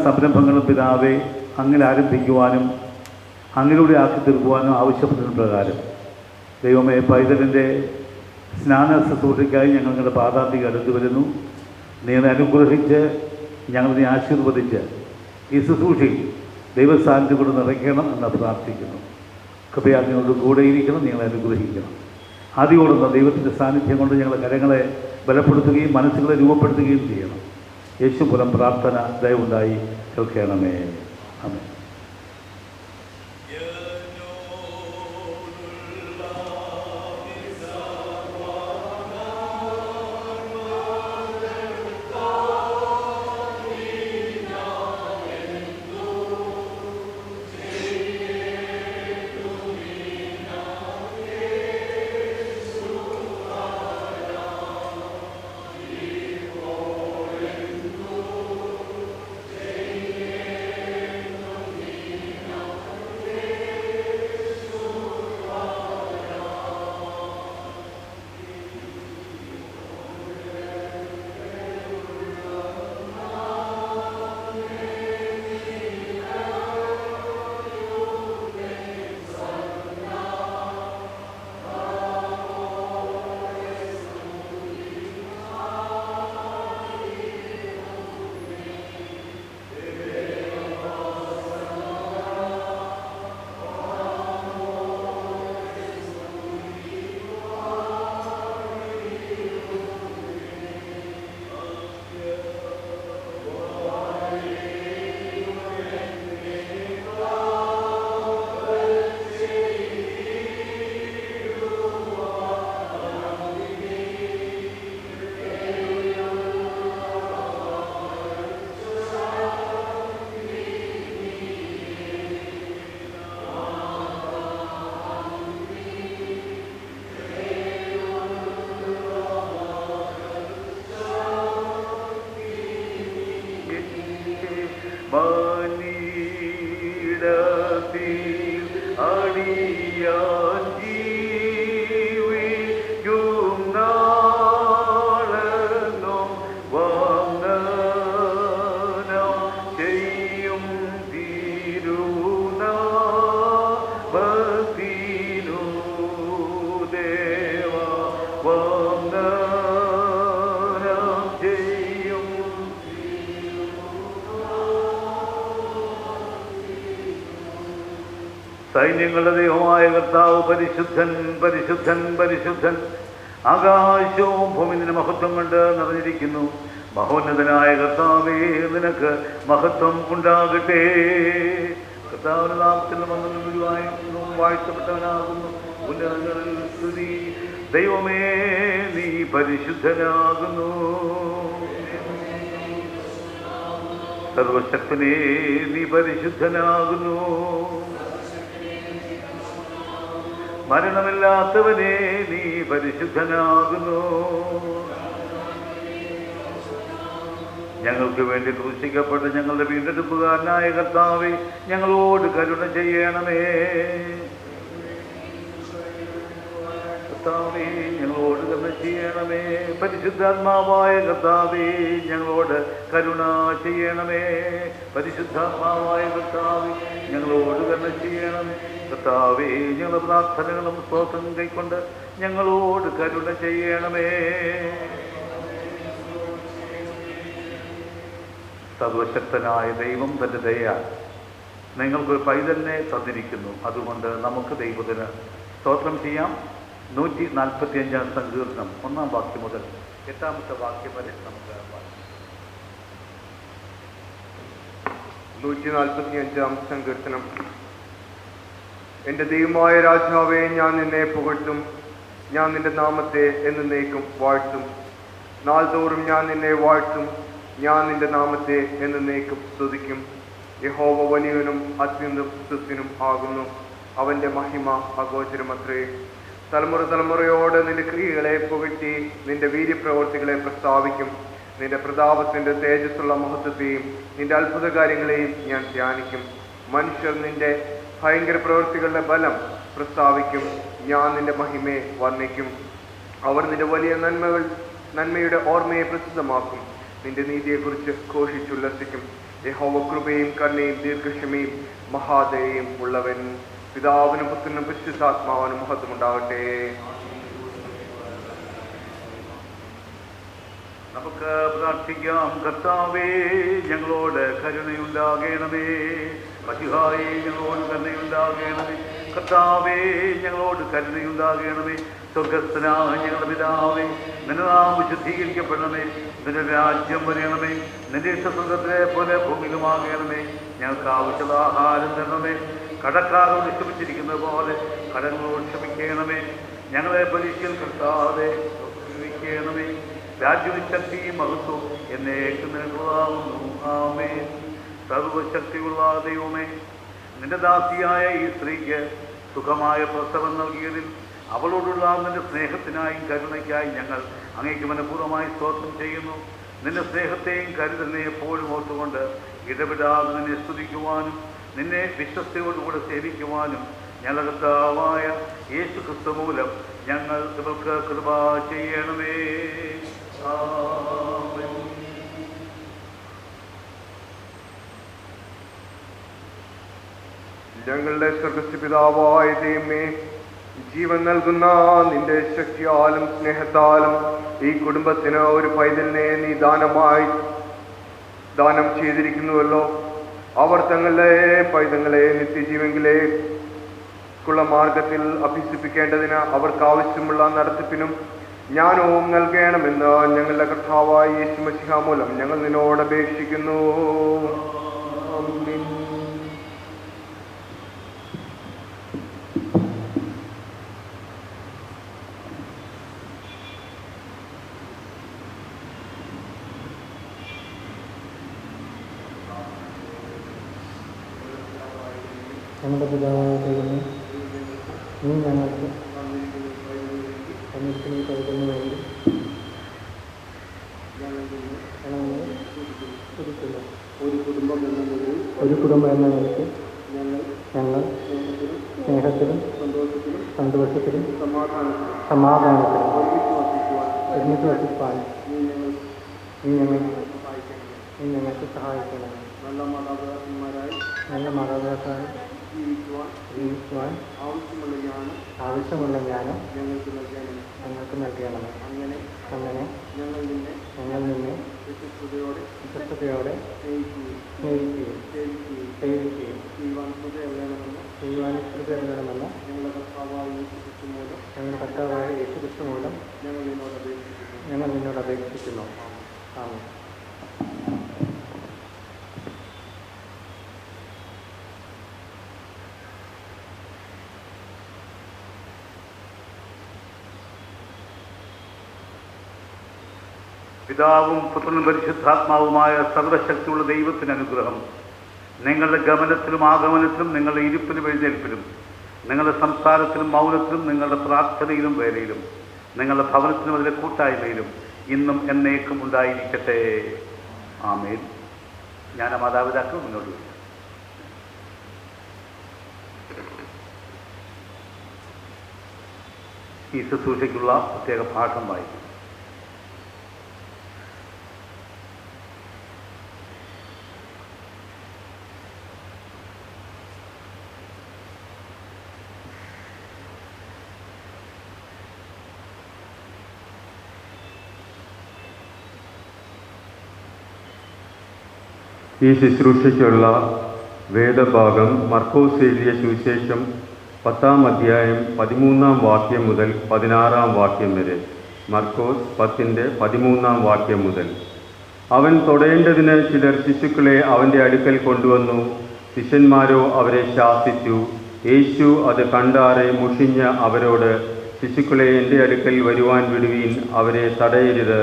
സംരംഭങ്ങളും പിതാവെ അങ്ങനെ ആരംഭിക്കുവാനും അങ്ങിലൂടെ ആക്കി തീർക്കുവാനും ആവശ്യപ്പെട്ടതിന് പ്രകാരം ദൈവമേ പൈതലിൻ്റെ സ്നാന ശുശ്രൂഷയ്ക്കായി ഞങ്ങൾ നിങ്ങളുടെ പാദാന്തിക്ക് അടുത്ത് വരുന്നു. നീ അനുഗ്രഹിച്ച് ഞങ്ങളെ ആശീർവദിച്ച് ഈ ശുശ്രൂഷയിൽ ദൈവസാന്നിധ്യം കൊണ്ട് നിറയ്ക്കണം എന്ന് പ്രാർത്ഥിക്കുന്നു. കൃപയാജ്ഞയോട് കൂടെയിരിക്കണം, നിങ്ങളെ അനുഗ്രഹിക്കണം. ആദ്യോടുന്ന ദൈവത്തിൻ്റെ സാന്നിധ്യം കൊണ്ട് ഞങ്ങളുടെ കരങ്ങളെ ബലപ്പെടുത്തുകയും മനസ്സുകളെ രൂപപ്പെടുത്തുകയും ചെയ്യണം. യേശുപുരം പ്രാർത്ഥന ദയവുണ്ടായി കേൾക്കണമേ. ആമേൻ. സൈന്യങ്ങളുടെ ദൈവമായ കർത്താവ് പരിശുദ്ധൻ പരിശുദ്ധൻ പരിശുദ്ധൻ. ആകാശവും ഭൂമി നിന്റെ മഹത്വം കൊണ്ട് നിറഞ്ഞിരിക്കുന്നു. മഹോന്നതനായ കർത്താവേ, നിനക്ക് മഹത്വം ഉണ്ടാകട്ടെ. കർത്താവിന്റെ നാമത്തിൽ വാഴ്ത്തപ്പെട്ടവനാകുന്നു. ഉന്നതങ്ങളിൽ സ്തുതി. ദൈവമേ, നീ പരിശുദ്ധനാകുന്നു. സർവശക്തനേ, നീ പരിശുദ്ധനാകുന്നു. മരണമില്ലാത്തവനെ, നീ പരിശുദ്ധനാകുന്നു. ഞങ്ങൾക്ക് വേണ്ടി ക്രൂശിക്കപ്പെട്ട് ഞങ്ങളുടെ വീണ്ടെടുപ്പുകാരനായ കർത്താവേ, ഞങ്ങളോട് കരുണ ചെയ്യണമേ. കർത്താവേ, ഞങ്ങളോട് കരുണ ചെയ്യണമേ. പരിശുദ്ധാത്മാവായ കർത്താവേ, ഞങ്ങളോട് കരുണ ചെയ്യണമേ. പരിശുദ്ധാത്മാവായ കർത്താവേ, ഞങ്ങളോട് കരുണ ചെയ്യണമേ. കർത്താവേ, ഞങ്ങളുടെ പ്രാർത്ഥനകളും സ്തോത്രം കൈക്കൊണ്ട് ഞങ്ങളോട് കരുണ ചെയ്യണമേ. സർവശക്തനായ ദൈവം തൻ്റെ ദയ നിങ്ങൾക്കൊരു പൈതലിനെ തന്നിരിക്കുന്നു. അതുകൊണ്ട് നമുക്ക് ദൈവത്തിന് സ്തോത്രം ചെയ്യാം. 145 സങ്കീർത്തനം 1 വാക്യം മുതൽ 8 വാക്യം വരെ നമുക്ക് 145 സങ്കീർത്തനം. എൻ്റെ ദൈവമായ രാജാവേ, ഞാൻ നിന്നെ പുകഴ്ത്തും. ഞാൻ നിന്റെ നാമത്തെ എന്നേക്കും വാഴ്ത്തും. നാൾതോറും ഞാൻ നിന്നെ വാഴ്ത്തും. ഞാൻ നിന്റെ നാമത്തെ എന്നേക്കും സ്തുതിക്കും. യഹോവ വലിയവനും അത്യുന്നതനും ആകുന്നു. അവൻ്റെ മഹിമ അഗോചരമത്രേ. തലമുറ തലമുറയോട് നിന്റെ ക്രിയകളെ പുകഴ്ത്തി നിന്റെ വീര്യപ്രവർത്തികളെ പ്രസ്താവിക്കും. നിന്റെ പ്രതാപത്തിൻ്റെ തേജസ്സുള്ള മഹത്വത്തെയും നിന്റെ അത്ഭുത കാര്യങ്ങളെയും ഞാൻ ധ്യാനിക്കും. മനുഷ്യർ നിന്റെ ഭയങ്കര പ്രവൃത്തികളുടെ ബലം പ്രസ്താവിക്കും. ഞാൻ നിന്റെ മഹിമയെ വർണ്ണിക്കും. അവർ നിന്റെ വലിയ നന്മയുടെ ഓർമ്മയെ പ്രസിദ്ധമാക്കും. നിന്റെ നീതിയെക്കുറിച്ച് ഘോഷിച്ചുല്ലസിക്കും. യഹോവ കൃപയും കരുണയും ദീർഘക്ഷമയും മഹാദയയും ഉള്ളവൻ. പിതാവിനും പുത്രനും പരിശുദ്ധാത്മാവിനും മഹത്വമുണ്ടാകട്ടെ. നമുക്ക് പ്രാർത്ഥിക്കാം. കർത്താവേ, ഞങ്ങളോട് കരുണയുണ്ടാകണമേ. മശിഹായേ, ഞങ്ങളോട് കരുണയുണ്ടാകണമേ. കർത്താവേ, ഞങ്ങളോട് കരുണയുണ്ടാകണമേ. സ്വർഗസ്ഥനായ ഞങ്ങളുടെ പിതാവേ, നിന്റെ നാമം വിശുദ്ധീകരിക്കപ്പെടണമേ. നിന്റെ രാജ്യം വരണമേ. നിന്റെ സ്വർഗത്തിലെ പോലെ ഭൂമിയിലുമാകണമേ. ഞങ്ങൾക്ക് ആവശ്യമുള്ള ആഹാരം തരണമേ. കടക്കാരോട് ക്ഷമിച്ചിരിക്കുന്നത് പോലെ കടങ്ങളോട് ക്ഷമിക്കണമേ. ഞങ്ങളെ പരീക്ഷയിൽ കിട്ടാതെ ക്ഷമിക്കണമേ. രാജ്യവും ശക്തിയും മഹത്വം എന്നേക്കും നിനക്കുള്ളതാകുന്നു. ആമേൻ. സർവശക്തിയുള്ള ദൈവമേ, നിന്റെ ദാസിയായ ഈ സ്ത്രീക്ക് സുഖമായ പ്രസവം നൽകിയതിൽ അവളോടുള്ള നിന്റെ സ്നേഹത്തിനായും കരുണയ്ക്കായി ഞങ്ങൾ അങ്ങേക്ക് മനഃപൂർവ്വമായി സ്തോത്രം ചെയ്യുന്നു. നിന്റെ സ്നേഹത്തെയും കരുതലിനെയും എപ്പോഴും ഓർത്തുകൊണ്ട് ഇടപെടാതെ നിന്നെ സ്തുതിക്കുവാനും നിന്നെ വിശ്വസ്തയോടുകൂടെ സേവിക്കുവാനും ഞങ്ങളുടെ കർത്താവായ യേശു ക്രിസ്തു മൂലം ഞങ്ങൾ ഇവർക്ക് കൃപ ചെയ്യണമേ. ആമേൻ. ഞങ്ങളുടെ സ്വർഗ്ഗസ്ഥ പിതാവായ ദൈവമേ, ജീവൻ നൽകുന്ന നിന്റെ ശക്തിയാലും സ്നേഹത്താലും ഈ കുടുംബത്തിന് ഒരു പൈതലിനെ നീ ദാനം ചെയ്തിരിക്കുന്നുവല്ലോ. അവർ തങ്ങളുടെ പൈതങ്ങളെ നിത്യജീവനിലേക്കുള്ള മാർഗത്തിൽ അഭ്യസിപ്പിക്കേണ്ടതിന് അവർക്ക് ആവശ്യമുള്ള നടത്തിപ്പിനും ജ്ഞാനവും നൽകണമെന്ന് ഞങ്ങളുടെ കർത്താവായ യേശു മശിഹ മൂലം ഞങ്ങൾ നിന്നോട് അപേക്ഷിക്കുന്നു. ആമേൻ. നമ്മുടെ പിതാവായ ദൈവമേ, നീ ഞങ്ങൾക്ക് തന്നിരിക്കുന്ന കരുതുന്നു വേണ്ടി ഒരു കുടുംബം എന്ന നിലയ്ക്ക് ഞങ്ങൾ സ്നേഹത്തിലും സന്തോഷത്തിലും സമാധാനത്തിലും ഒരുമിച്ച് വസിപ്പാൻ നീ ഞങ്ങൾക്ക് സഹായിക്കണം. നല്ല മാതാപിതാക്കളായി ജീവിക്കുവാൻ ആവശ്യമുള്ള ജ്ഞാനം ഞങ്ങൾക്ക് നൽകണമേ. അങ്ങനെ ഞങ്ങൾ നിന്നെ വിശ്വസ്തയോടെ സ്നേഹിക്കുകയും സേവിക്കുകയും ചെയ്യുവാൻ കൃപയറിയണമെന്ന് ഞങ്ങളുടെ കർത്താവായ യേശു ക്രിസ്തു മൂലം ഞങ്ങൾ നിന്നോട് അപേക്ഷിക്കുന്നു. ആമേൻ. പിതാവും പുത്രനും പരിശുദ്ധാത്മാവുമായ സർവശക്തിയുള്ള ദൈവത്തിന് അനുഗ്രഹം നിങ്ങളുടെ ഗമനത്തിലും ആഗമനത്തിലും നിങ്ങളുടെ ഇരിപ്പിലും എഴുന്നേൽപ്പിലും നിങ്ങളുടെ സംസാരത്തിലും മൗനത്തിലും നിങ്ങളുടെ പ്രാർത്ഥനയിലും വേലയിലും നിങ്ങളുടെ ഭവനത്തിലും അതിലെ കൂട്ടായ്മയിലും ഇന്നും എന്നേക്കും ഉണ്ടായിരിക്കട്ടെ. ആമേൻ. ഞാൻ മാതാപിതാക്കൾ മുന്നോട്ട് വരും. ഈ ശുശ്രൂഷയ്ക്കുള്ള പ്രത്യേക പാഠം വായിക്കും. ഈ ശുശ്രൂഷയ്ക്കുള്ള വേദഭാഗം മർക്കോസ് എഴുതിയ സുവിശേഷം 10-ാം അധ്യായം 13-ാം വാക്യം മുതൽ 16-ാം വാക്യം വരെ. മർക്കോസ് 10-ന്റെ 13-ാം വാക്യം മുതൽ. അവൻ തൊടേണ്ടതിന് ചിലർ ശിശുക്കളെ അവൻ്റെ അടുക്കൽ കൊണ്ടുവന്നു. ശിഷ്യന്മാരോ അവരെ ശാസിച്ചു. യേശു അത് കണ്ടാറെ മുഷിഞ്ഞ് അവരോട്, ശിശുക്കളെ എൻ്റെ അടുക്കൽ വരുവാൻ വിടുവീൻ, അവരെ തടയരുത്.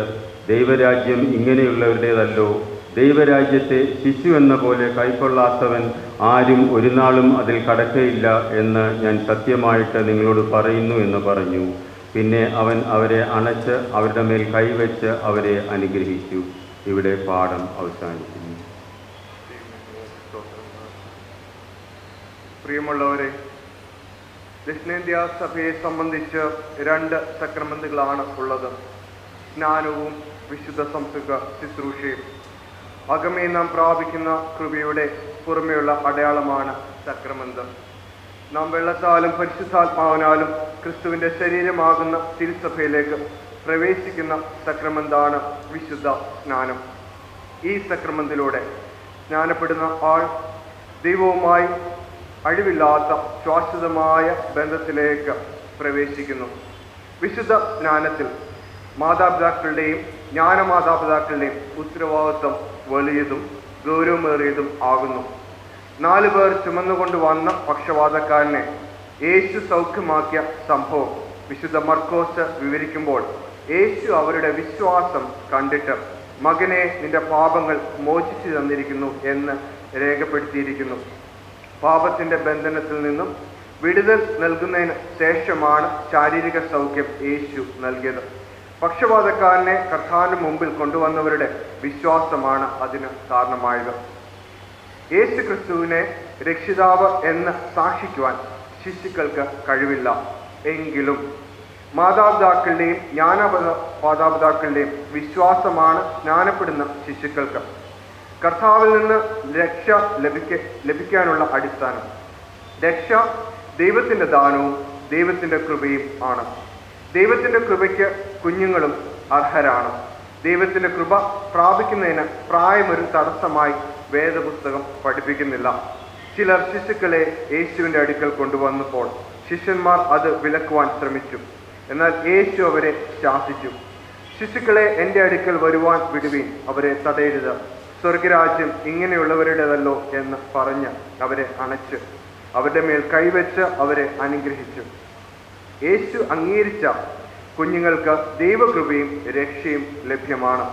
ദൈവരാജ്യം ഇങ്ങനെയുള്ളവരുടേതല്ലോ. ദൈവരാജ്യത്തെ ശിശു എന്ന പോലെ കൈക്കൊള്ളാത്തവൻ ആരും ഒരു നാളും അതിൽ കടക്കയില്ല എന്ന് ഞാൻ സത്യമായിട്ട് നിങ്ങളോട് പറയുന്നു എന്ന് പറഞ്ഞു. പിന്നെ അവൻ അവരെ അണച്ച് അവരുടെ മേൽ കൈവച്ച് അവരെ അനുഗ്രഹിച്ചു. ഇവിടെ പാഠം അവസാനിക്കുന്നു. പ്രിയമുള്ളവരെ, ദക്ഷിണേന്ത്യാ സഭയെ സംബന്ധിച്ച് 2 സക്രമന്റുകളാണ് ഉള്ളത്: സ്നാനവും വിശുദ്ധ സംസർഗ ശുശ്രൂഷയും. അകമേ നാം പ്രാപിക്കുന്ന കൃപയുടെ പുറമെയുള്ള അടയാളമാണ് സക്രമന്തം. നാം വെള്ളത്താലും പരിശുദ്ധാത്മാവിനാലും ക്രിസ്തുവിൻ്റെ ശരീരമാകുന്ന തിരുസഭയിലേക്ക് പ്രവേശിക്കുന്ന സക്രമന്താണ് വിശുദ്ധ സ്നാനം. ഈ സക്രമത്തിലൂടെ സ്നാനപ്പെടുന്ന ആൾ ദൈവവുമായി അഴിവില്ലാത്ത ശാശ്വതമായ ബന്ധത്തിലേക്ക് പ്രവേശിക്കുന്നു. വിശുദ്ധ സ്നാനത്തിൽ മാതാപിതാക്കളുടെയും ജ്ഞാനമാതാപിതാക്കളുടെയും ഉത്തരവാദിത്വം വലിയതും ഗൗരവമേറിയതും ആകുന്നു. 4 പേർ ചുമന്നുകൊണ്ട് വന്ന പക്ഷവാതക്കാരനെ യേശു സൗഖ്യമാക്കിയ സംഭവം വിശുദ്ധ മർക്കോസ് വിവരിക്കുമ്പോൾ യേശു അവരുടെ വിശ്വാസം കണ്ടിട്ട് മകനെ നിന്റെ പാപങ്ങൾ മോചിച്ചു തന്നിരിക്കുന്നു എന്ന് രേഖപ്പെടുത്തിയിരിക്കുന്നു. പാപത്തിൻ്റെ ബന്ധനത്തിൽ നിന്നും വിടുതൽ നൽകുന്നതിന് ശേഷമാണ് ശാരീരിക സൗഖ്യം യേശു നൽകിയത്. പക്ഷപാതക്കാരനെ കർത്താവിൻ്റെ മുമ്പിൽ കൊണ്ടുവന്നവരുടെ വിശ്വാസമാണ് അതിന് കാരണമായത്. യേശു ക്രിസ്തുവിനെ രക്ഷിതാവ് എന്ന് സാക്ഷിക്കുവാൻ ശിശുക്കൾക്ക് കഴിവില്ല. എങ്കിലും മാതാപിതാക്കളുടെയും മാതാപിതാക്കളുടെയും വിശ്വാസമാണ് സ്നാനപ്പെടുന്ന ശിശുക്കൾക്ക് കർത്താവിൽ നിന്ന് രക്ഷ ലഭിക്കാനുള്ള അടിസ്ഥാനം. രക്ഷ ദൈവത്തിൻ്റെ ദാനവും ദൈവത്തിൻ്റെ കൃപയും ആണ്. ദൈവത്തിൻ്റെ കൃപയ്ക്ക് കുഞ്ഞുങ്ങളും അർഹരാണ്. ദൈവത്തിൻ്റെ കൃപ പ്രാപിക്കുന്നതിന് പ്രായമൊരു തടസ്സമായി വേദപുസ്തകം പഠിപ്പിക്കുന്നില്ല. ചിലർ ശിശുക്കളെ യേശുവിൻ്റെ അടുക്കൽ കൊണ്ടുവന്നപ്പോൾ ശിഷ്യന്മാർ അത് വിലക്കുവാൻ ശ്രമിച്ചു. എന്നാൽ യേശു അവരെ ശാസിച്ചു. ശിശുക്കളെ എൻ്റെ അടുക്കൽ വരുവാൻ വിടുവീൻ, അവരെ തടയരുത്. സ്വർഗരാജ്യം ഇങ്ങനെയുള്ളവരുടേതല്ലോ എന്ന് പറഞ്ഞ് അവരെ അണച്ച് അവരുടെ മേൽ കൈവച്ച് അവരെ അനുഗ്രഹിച്ചു. യേശു അംഗീകരിച്ച കുഞ്ഞുങ്ങൾക്ക് ദൈവകൃപയും രക്ഷയും ലഭ്യമാണ്.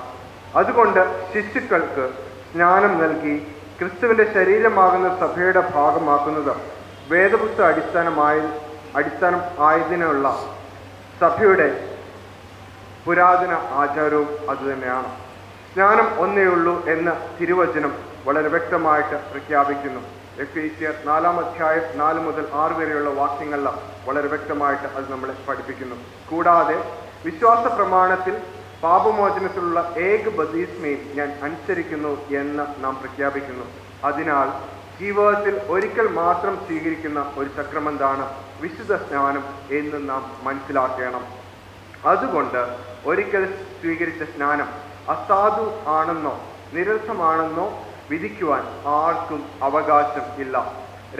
അതുകൊണ്ട് ശിശുക്കൾക്ക് സ്നാനം നൽകി ക്രിസ്തുവിൻ്റെ ശരീരമാകുന്ന സഭയുടെ ഭാഗമാക്കുന്നത് വേദപുസ്തക അടിസ്ഥാനം ആയതിനുള്ള സഭയുടെ പുരാതന ആചാരവും അതുതന്നെയാണ്. സ്നാനം ഒന്നേ ഉള്ളൂ എന്ന് തിരുവചനം വളരെ വ്യക്തമായിട്ട് പ്രഖ്യാപിക്കുന്നു. എഫേസ്യർ 4-ാം അധ്യായം 4 മുതൽ 6 വരെയുള്ള വാക്യങ്ങളിൽ വളരെ വ്യക്തമായിട്ട് അത് നമ്മളെ പഠിപ്പിക്കുന്നു. കൂടാതെ വിശ്വാസ പ്രമാണത്തിൽ പാപമോചനത്തിലുള്ള ഏക ബദീസ്മയും ഞാൻ അനുസരിക്കുന്നു എന്ന് നാം പ്രഖ്യാപിക്കുന്നു. അതിനാൽ ജീവിതത്തിൽ ഒരിക്കൽ മാത്രം സ്വീകരിക്കുന്ന ഒരു സക്രമന്താണ് വിശുദ്ധ സ്നാനം എന്ന് നാം മനസ്സിലാക്കണം. അതുകൊണ്ട് ഒരിക്കൽ സ്വീകരിച്ച സ്നാനം അസാധു ആണെന്നോ നിരർത്ഥമാണെന്നോ വിധിക്കുവാൻ ആർക്കും അവകാശം ഇല്ല.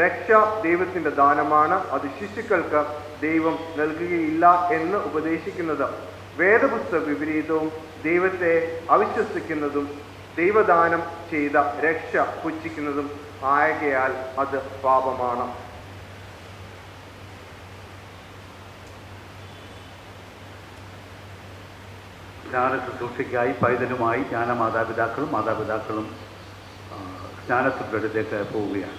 രക്ഷ ദൈവത്തിൻ്റെ ദാനമാണ്. അത് ശിശുക്കൾക്ക് ദൈവം നൽകുകയില്ല എന്ന് ഉപദേശിക്കുന്നത് വേദപുസ്തക വിപരീതവും ദൈവത്തെ അവിശ്വസിക്കുന്നതും ദൈവദാനം ചെയ്ത രക്ഷ പുച്ഛിക്കുന്നതും ആയകയാൽ അത് പാപമാണ്. സ്നാന ശുശ്രൂഷയ്ക്കായി പൈതലുമായി ജ്ഞാനമാതാപിതാക്കളും മാതാപിതാക്കളും സ്നാനത്തിലേക്ക് പോവുകയാണ്.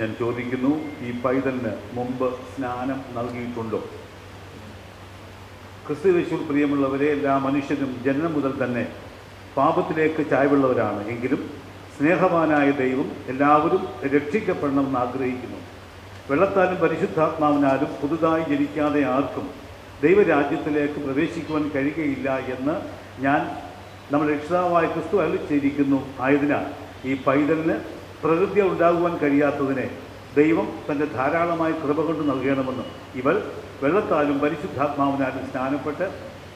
ഞാൻ ചോദിക്കുന്നു, ഈ പൈതലിന് മുമ്പ് സ്നാനം നൽകിയിട്ടുണ്ടോ? ക്രിസ്തുയേശുവിൽ പ്രിയമുള്ളവരെ, എല്ലാ മനുഷ്യരും ജനനം മുതൽ തന്നെ പാപത്തിലേക്ക് ചായ്വുള്ളവരാണ്. എങ്കിലും സ്നേഹവാനായ ദൈവം എല്ലാവരും രക്ഷിക്കപ്പെടണമെന്ന് ആഗ്രഹിക്കുന്നു. വെള്ളത്താലും പരിശുദ്ധാത്മാവിനാലും പുതുതായി ജനിക്കാതെ ആർക്കും ദൈവരാജ്യത്തിലേക്ക് പ്രവേശിക്കുവാൻ കഴിയുകയില്ല എന്ന് നമ്മുടെ രക്ഷിതാവായ ക്രിസ്തു അരുളിച്ചെയ്തിരിക്കുന്നു. ആയതിനാൽ ഈ പൈതലിന് പ്രകൃതി ഉണ്ടാകുവാൻ കഴിയാത്തതിനെ ദൈവം തൻ്റെ ധാരാളമായ കൃപ കൊണ്ട് നൽകണമെന്നും ഇവൾ വെള്ളത്താലും പരിശുദ്ധാത്മാവിനാലും സ്നാനപ്പെട്ട്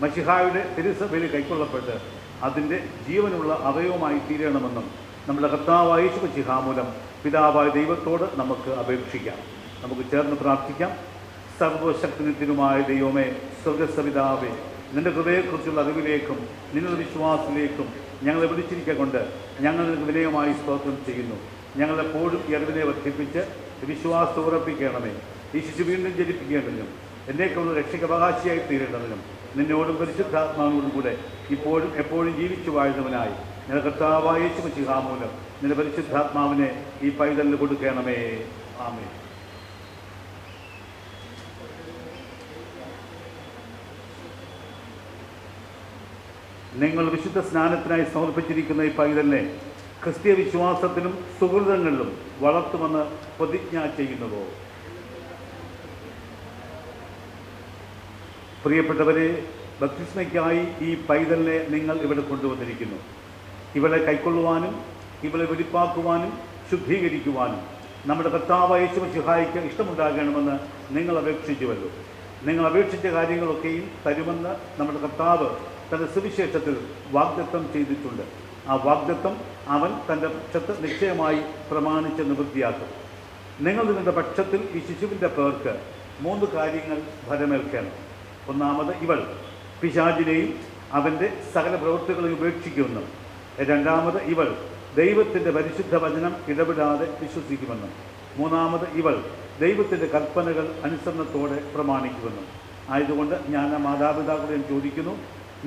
മശിഹായുടെ തിരുസഭയിൽ കൈക്കൊള്ളപ്പെട്ട് അതിൻ്റെ ജീവനുള്ള അവയവമായി തീരണമെന്നും നമ്മുടെ കർത്താവായ യേശു മശിഹാ മൂലം പിതാവായ ദൈവത്തോട് നമുക്ക് അപേക്ഷിക്കാം. നമുക്ക് ചേർന്ന് പ്രാർത്ഥിക്കാം. സർവശക്തിനിത്യനുമായ ദൈവമേ, സ്വർഗസ്ഥപിതാവേ, നിൻ്റെ കൃപയെക്കുറിച്ചുള്ള അറിവിലേക്കും നിങ്ങളുടെ വിശ്വാസത്തിലേക്കും ഞങ്ങളെ വിളിച്ചിരിക്കൊണ്ട് ഞങ്ങൾ നിനക്ക് വിനയമായി സ്തോത്രം ചെയ്യുന്നു. ഞങ്ങളെപ്പോഴും ഈ അറിവിനെ വർദ്ധിപ്പിച്ച് വിശ്വാസത്തെ ഉറപ്പിക്കണമേ. ഈ ശിശു വീണ്ടും ജനിപ്പിക്കേണ്ടതിനും എന്നേക്കുള്ള രക്ഷകവകാശിയായി തീരേണ്ടതിനും നിന്നോടും പരിശുദ്ധാത്മാവിനോടും കൂടെ ഇപ്പോഴും എപ്പോഴും ജീവിച്ചു വാഴുന്നവനായി നിന്റെ കർത്താവായ യേശു മശിഹാ മൂലം നിന്റെ പരിശുദ്ധാത്മാവിനെ ഈ പൈതലിന് കൊടുക്കണമേ. ആമേൻ. നിങ്ങൾ വിശുദ്ധ സ്നാനത്തിനായി സമർപ്പിച്ചിരിക്കുന്ന ഈ പൈതലിനെ ക്രിസ്തീയ വിശ്വാസത്തിലും സുഹൃതങ്ങളിലും വളർത്തുമെന്ന് പ്രതിജ്ഞ ചെയ്യുന്നുവോ? പ്രിയപ്പെട്ടവരെ, ബപ്തിസ്മയ്ക്കായി ഈ പൈതലിനെ നിങ്ങൾ ഇവിടെ കൊണ്ടുവന്നിരിക്കുന്നു. ഇവളെ കൈക്കൊള്ളുവാനും ഇവളെ വെടിപ്പാക്കുവാനും ശുദ്ധീകരിക്കുവാനും നമ്മുടെ കർത്താവായ യേശു മശിഹായ്ക്ക് ഇഷ്ടമുണ്ടാകണമെന്ന് നിങ്ങൾ അപേക്ഷിച്ചുവല്ലോ. നിങ്ങൾ അപേക്ഷിച്ച കാര്യങ്ങളൊക്കെയും തരുമെന്ന് നമ്മുടെ കർത്താവ് തൻ്റെ സുവിശേഷത്തിൽ വാഗ്ദത്തം ചെയ്തിട്ടുണ്ട്. ആ വാഗ്ദത്തം അവൻ തൻ്റെ പക്ഷത്ത് നിശ്ചയമായി പ്രമാണിച്ച് നിവൃത്തിയാക്കും. നിങ്ങൾ നിങ്ങളുടെ പക്ഷത്തിൽ ഈ ശിശുവിൻ്റെ പേർക്ക് 3 കാര്യങ്ങൾ ഫലമേൽക്കണം. ഒന്നാമത്, ഇവൾ പിശാചിനെയും അവൻ്റെ സകല പ്രവൃത്തികളെയും ഉപേക്ഷിക്കുമെന്നും. രണ്ടാമത്, ഇവൾ ദൈവത്തിൻ്റെ പരിശുദ്ധ വചനം ഇടപെടാതെ വിശ്വസിക്കുമെന്നും. മൂന്നാമത്, ഇവൾ ദൈവത്തിൻ്റെ കൽപ്പനകൾ അനുസരണത്തോടെ പ്രമാണിക്കുമെന്നും. ആയതുകൊണ്ട് ഞാൻ ആ മാതാപിതാക്കളെയും ചോദിക്കുന്നു,